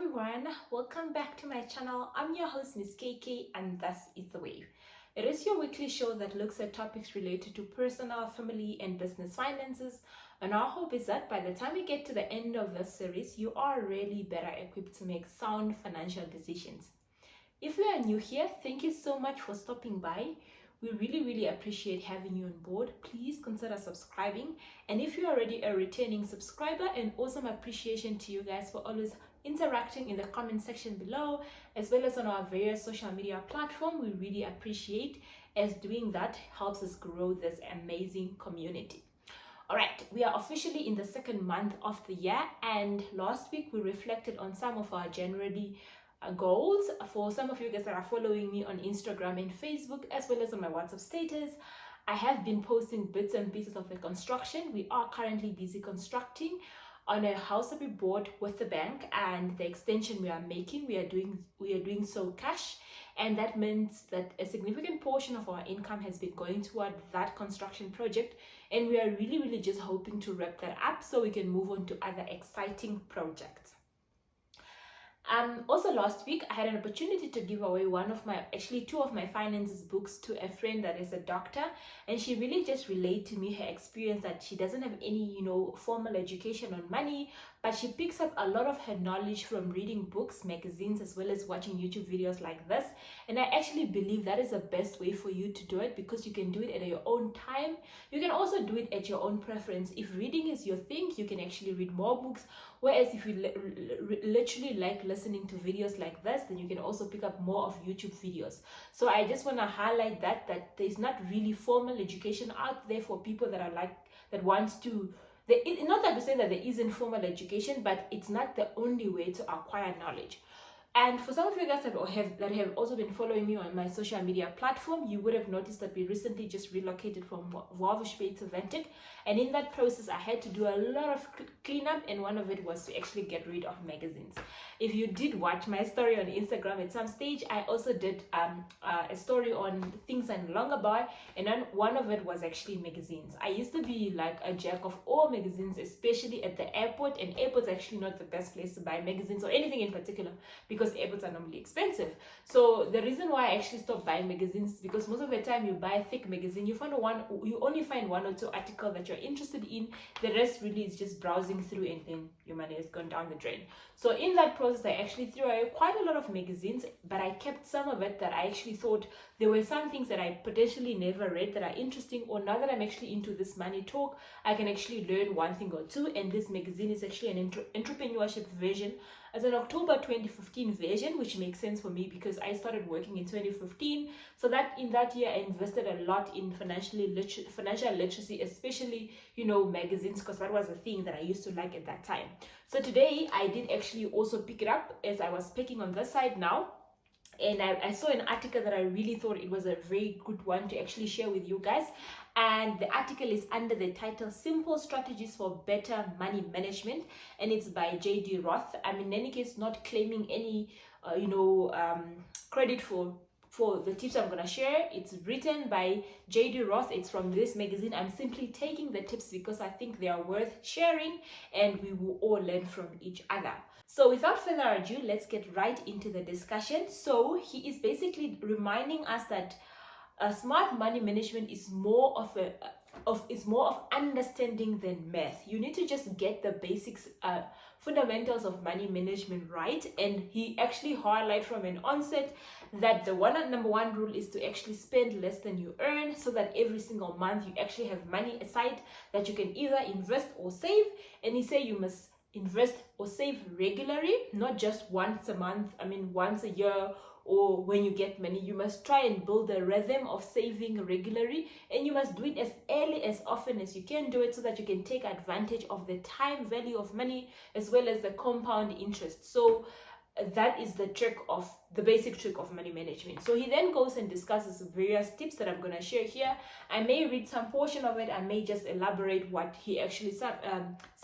everyone, welcome back to my channel. I'm your host Miss KK and this is The Wave. It is your weekly show that looks at topics related to personal, family and business finances, and our hope is that by the time we get to the end of this series, you are really better equipped to make sound financial decisions. If you are new here, thank you so much for stopping by. We really appreciate having you on board. Please consider subscribing, and if you're already a returning subscriber, an awesome appreciation to you guys for always interacting in the comment section below, as well as on our various social media platform. We really appreciate, as doing that helps us grow this amazing community. All right, we are officially in the second month of the year, and last week we reflected on some of our January goals. For some of you guys that are following me on Instagram and Facebook, as well as on my WhatsApp status, I have been posting bits and pieces of the construction. We are currently busy constructing on a house that we bought with the bank, and the extension we are making, we are doing so cash, and that means that a significant portion of our income has been going toward that construction project, and we are really just hoping to wrap that up so we can move on to other exciting projects. Also last week I had an opportunity to give away two of my finances books to a friend that is a doctor, and she really just relayed to me her experience that she doesn't have any formal education on money, but she picks up a lot of her knowledge from reading books, magazines, as well as watching YouTube videos like this. And I actually believe that is the best way for you to do it, because you can do it at your own time. You can also do it at your own preference. If reading is your thing, you can actually read more books, whereas if you literally like listening to videos like this, then you can also pick up more of YouTube videos. So I just want to highlight that there's not really formal education out there for people that wants to. Not that to say that there isn't formal education, but it's not the only way to acquire knowledge. And for some of you guys that have also been following me on my social media platform, you would have noticed that we recently just relocated from Walvish Bay to Windhoek, and in that process I had to do a lot of cleanup, and one of it was to actually get rid of magazines. If you did watch my story on Instagram at some stage, I also did a story on things I no longer buy, and then one of it was actually magazines. I used to be like a jack of all magazines, especially at the airport, and airport's actually not the best place to buy magazines or anything in particular, because airports are normally expensive. So the reason why I actually stopped buying magazines is because most of the time you buy a thick magazine, you only find one or two articles that you're interested in. The rest really is just browsing through, and then your money has gone down the drain. So in that process, I actually threw away quite a lot of magazines, but I kept some of it that I actually thought there were some things that I potentially never read that are interesting, or now that I'm actually into this money talk, I can actually learn one thing or two. And this magazine is actually an entrepreneurship version. As an October 2015 version, which makes sense for me because I started working in 2015. So that in that year, I invested a lot in financial literacy, especially, magazines, because that was the thing that I used to like at that time. So today, I did actually also pick it up as I was picking on this side now. And I saw an article that I really thought it was a very good one to actually share with you guys. And the article is under the title Simple Strategies for Better Money Management, and it's by J.D. Roth. I'm in any case not claiming any credit for the tips I'm going to share. It's written by J.D. Roth. It's from this magazine. I'm simply taking the tips because I think they are worth sharing, and we will all learn from each other. So without further ado, let's get right into the discussion. So he is basically reminding us that smart money management is more of understanding than math. You need to just get the basics, fundamentals of money management right. And he actually highlights from an onset that the number one rule is to actually spend less than you earn, so that every single month you actually have money aside that you can either invest or save. And he said you must invest or save regularly, not just once a month, once a year, or when you get money. You must try and build a rhythm of saving regularly, and you must do it as early, as often as you can do it, so that you can take advantage of the time value of money as well as the compound interest. So that is the basic trick of money management. So he then goes and discusses various tips that I'm going to share here. I may read some portion of it, I may just elaborate what he actually said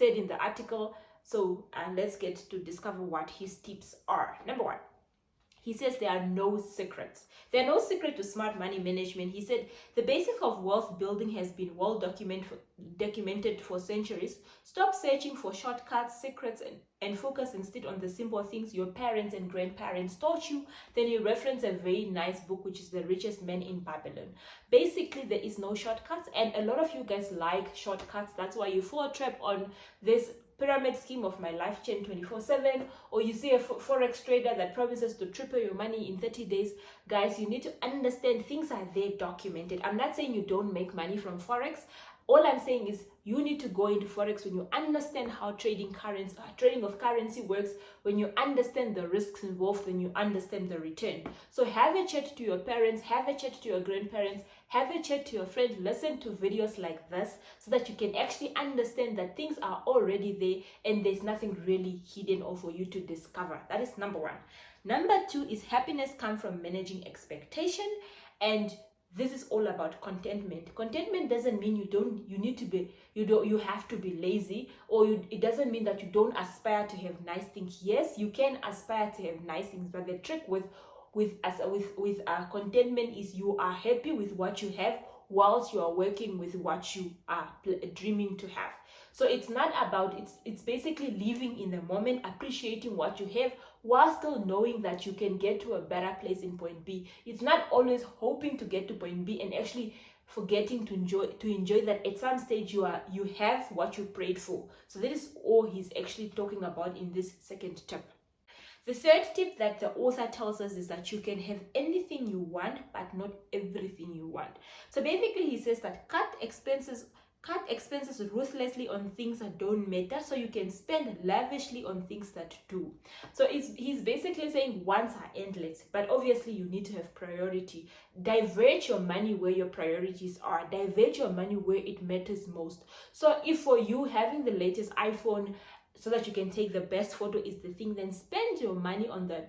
in the article. So let's get to discover what his tips are. Number one, He says there are no secrets. There are no secret to smart money management. He said the basic of wealth building has been well documented for centuries. Stop searching for shortcuts, secrets, and focus instead on the simple things your parents and grandparents taught you. Then he referenced a very nice book, which is The Richest Man in Babylon. Basically, there is no shortcuts, and a lot of you guys like shortcuts. That's why you fall trap on this pyramid scheme of my life chain 24/7, or you see a forex trader that promises to triple your money in 30 days. Guys, you need to understand things are there documented. I'm not saying you don't make money from forex. All I'm saying is you need to go into forex when you understand how trading of currency works, when you understand the risks involved, when you understand the return. So have a chat to your parents, have a chat to your grandparents, have a chat to your friends, listen to videos like this so that you can actually understand that things are already there and there's nothing really hidden or for you to discover. That is number one. Number two is happiness comes from managing expectation, and this is all about contentment. Contentment doesn't mean you have to be lazy, or it doesn't mean that you don't aspire to have nice things. Yes, you can aspire to have nice things, but the trick with contentment is you are happy with what you have whilst you are working with what you are dreaming to have. So it's not about, it's basically living in the moment, appreciating what you have while still knowing that you can get to a better place in point B. It's not always hoping to get to point B and actually forgetting to enjoy that at some stage you have what you prayed for. So that is all he's actually talking about in this second tip. The third tip that the author tells us is that you can have anything you want, but not everything you want. So basically he says that cut expenses ruthlessly on things that don't matter so you can spend lavishly on things that do. So he's basically saying wants are endless, but obviously you need to have priority. Divert your money where your priorities are. Divert your money where it matters most. So if for you having the latest iPhone so that you can take the best photo is the thing, then spend your money on the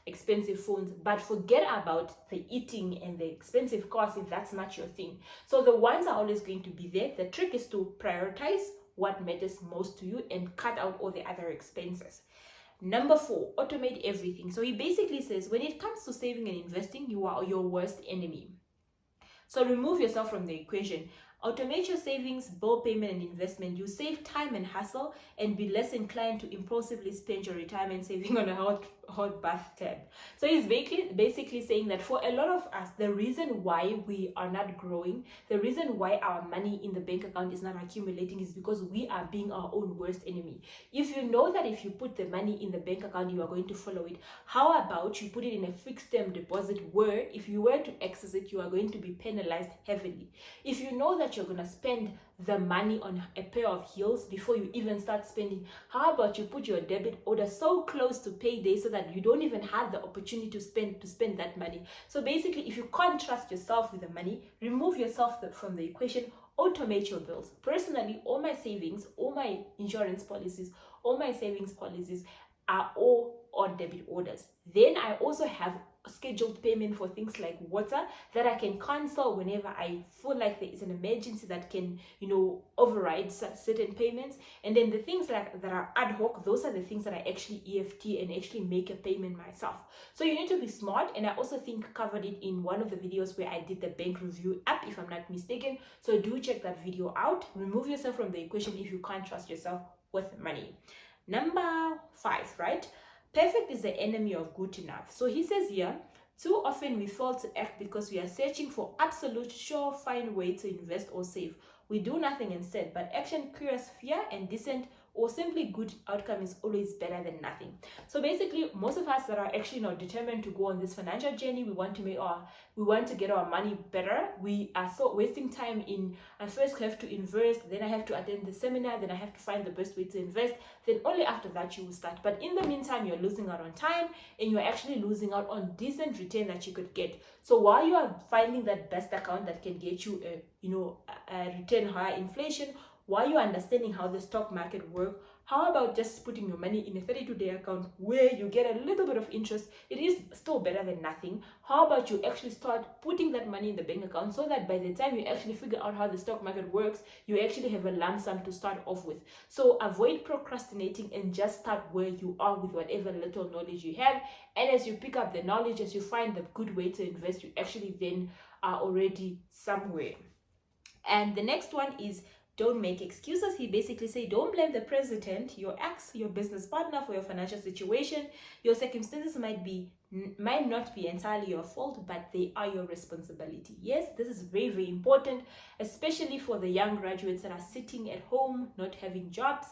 expensive phones, but forget about the eating and the expensive cars if that's not your thing. So the ones are always going to be there. The trick is to prioritize what matters most to you and cut out all the other expenses. Number 4, automate everything. So he basically says when it comes to saving and investing, you are your worst enemy. So remove yourself from the equation. Automate your savings, bill payment, and investment. You save time and hassle and be less inclined to impulsively spend your retirement saving on a hot bathtub. So he's basically saying that for a lot of us, the reason why we are not growing, the reason why our money in the bank account is not accumulating is because we are being our own worst enemy. If you know that if you put the money in the bank account, you are going to follow it, how about you put it in a fixed term deposit where if you were to access it, you are going to be penalized heavily. If you know that you're going to spend the money on a pair of heels before you even start spending, how about you put your debit order so close to payday so that you don't even have the opportunity to spend that money? So basically, if you can't trust yourself with the money, remove yourself from the equation, automate your bills. Personally, all my savings, all my insurance policies, all my savings policies are all on debit orders. Then I also have scheduled payment for things like water that I can cancel whenever I feel like there is an emergency that can, override certain payments. And then the things that are ad hoc, those are the things that I actually EFT and actually make a payment myself. So you need to be smart, and I also think covered it in one of the videos where I did the bank review app, if I'm not mistaken. So do check that video out. Remove yourself from the equation if you can't trust yourself with money. Number 5, right? Perfect is the enemy of good enough. So he says here, too often we fail to act because we are searching for absolute surefire way to invest or save. We do nothing instead, but action creates fear, and decent or simply good outcome is always better than nothing. So basically, most of us that are actually not determined to go on this financial journey, we want to get our money better. We are so wasting time in, I first have to invest, then I have to attend the seminar, then I have to find the best way to invest, then only after that you will start. But in the meantime, you're losing out on time, and you're actually losing out on decent return that you could get. So while you are finding that best account that can get you a return higher inflation, while you're understanding how the stock market works, How about just putting your money in a 32-day account where you get a little bit of interest? It is still better than nothing. How about you actually start putting that money in the bank account so that by the time you actually figure out how the stock market works, you actually have a lump sum to start off with. So avoid procrastinating and just start where you are with whatever little knowledge you have. And as you pick up the knowledge, as you find the good way to invest, you actually then are already somewhere. And the next one is don't make excuses. He basically say don't blame the president, your ex, your business partner for your financial situation. Your circumstances might not be entirely your fault, but they are your responsibility. Yes, this is very, very important, especially for the young graduates that are sitting at home not having jobs.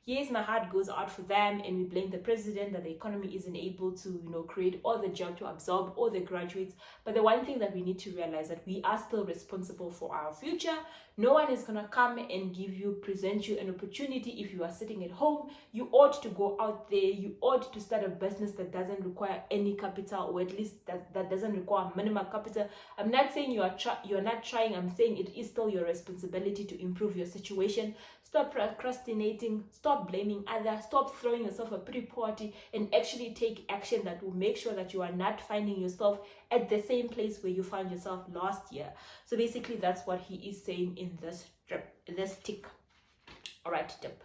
Yes, my heart goes out for them, and we blame the president that the economy isn't able to, create all the job to absorb all the graduates. But the one thing that we need to realize that we are still responsible for our future. No one is gonna come and present you an opportunity if you are sitting at home. You ought to go out there. You ought to start a business that doesn't require any capital, or at least that doesn't require minimal capital. I'm not saying you're not trying. I'm saying it is still your responsibility to improve your situation. Stop procrastinating, stop blaming others, stop throwing yourself a pity party, and actually take action that will make sure that you are not finding yourself at the same place where you found yourself last year. So basically that's what he is saying in this tip. All right, tip.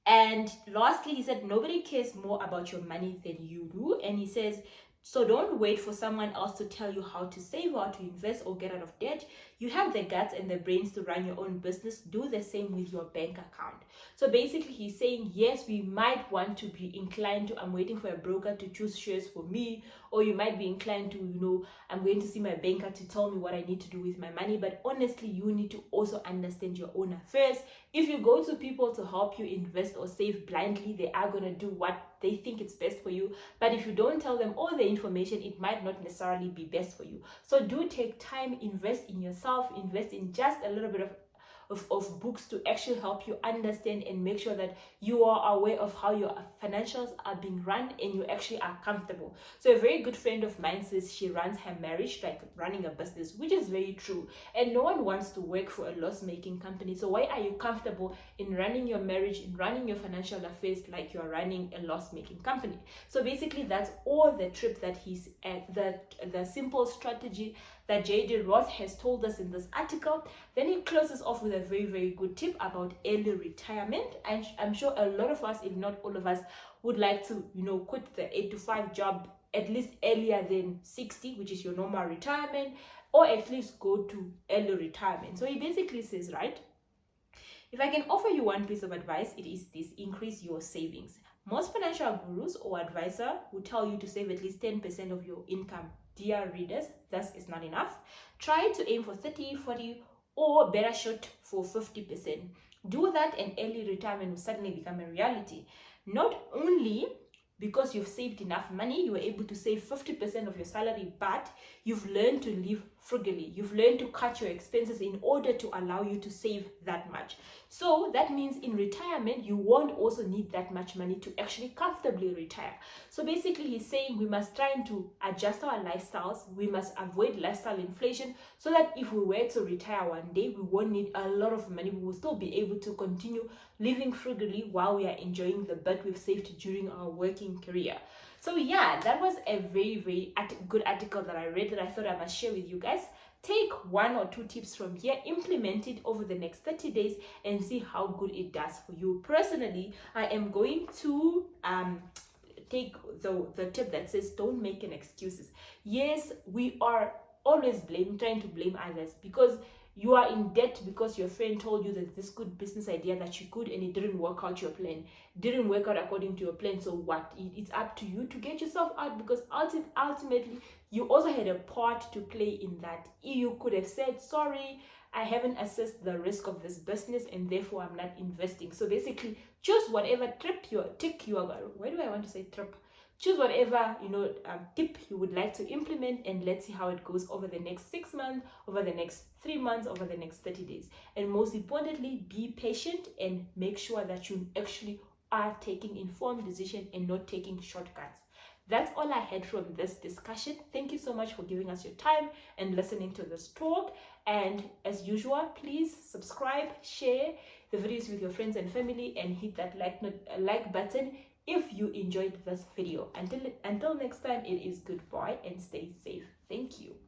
And lastly, he said nobody cares more about your money than you do. And he says, so don't wait for someone else to tell you how to save or how to invest or get out of debt. You have the guts and the brains to run your own business. Do the same with your bank account. So basically he's saying, yes, we might want to be inclined to, I'm waiting for a broker to choose shares for me, or you might be inclined to, I'm going to see my banker to tell me what I need to do with my money. But honestly, you need to also understand your own affairs. If you go to people to help you invest or save blindly, they are going to do what they think it's best for you. But if you don't tell them all the information, it might not necessarily be best for you. So do take time, invest in yourself, invest in just a little bit of books to actually help you understand and make sure that you are aware of how your financials are being run and you actually are comfortable. So a very good friend of mine says she runs her marriage like running a business, which is very true. And no one wants to work for a loss-making company. So why are you comfortable in running your marriage, in running your financial affairs like you're running a loss-making company? So basically that's all the trip that he's at, the simple strategy that JD Roth has told us in this article. Then he closes off with a very, very good tip about early retirement. And I'm sure a lot of us, if not all of us, would like to, quit the 8 to 5 job at least earlier than 60, which is your normal retirement, or at least go to early retirement. So he basically says, right, if I can offer you one piece of advice, it is this: increase your savings. Most financial gurus or advisor will tell you to save at least 10% of your income. Dear readers, that is not enough. Try to aim for 30, 40, or better shoot for 50%. Do that and early retirement will suddenly become a reality. Not only because you've saved enough money, you were able to save 50% of your salary, but you've learned to live frugally. You've learned to cut your expenses in order to allow you to save that much. So that means in retirement, you won't also need that much money to actually comfortably retire. So basically he's saying we must try to adjust our lifestyles. We must avoid lifestyle inflation so that if we were to retire one day, we won't need a lot of money. We will still be able to continue living frugally while we are enjoying the bit we've saved during our working career. So yeah, that was a very, very good article that I read that I thought I must share with you guys. Take 1 or 2 tips from here, implement it over the next 30 days and see how good it does for you. Personally, I am going to take the tip that says don't make an excuses. Yes, we are always trying to blame others because you are in debt because your friend told you that this good business idea that you could and it didn't work out didn't work out according to your plan. So what? It's up to you to get yourself out, because ultimately you also had a part to play in that. You could have said, sorry, I haven't assessed the risk of this business and therefore I'm not investing. So basically choose whatever tip you are going. Why do I want to say trip? Choose whatever tip you would like to implement, and let's see how it goes over the next 6 months, over the next 3 months, over the next 30 days. And most importantly, be patient and make sure that you actually are taking informed decision and not taking shortcuts. That's all I had from this discussion. Thank you so much for giving us your time and listening to this talk. And as usual, please subscribe, share, the videos with your friends and family, and hit that like button if you enjoyed this video. Until next time, it is goodbye and stay safe. Thank you.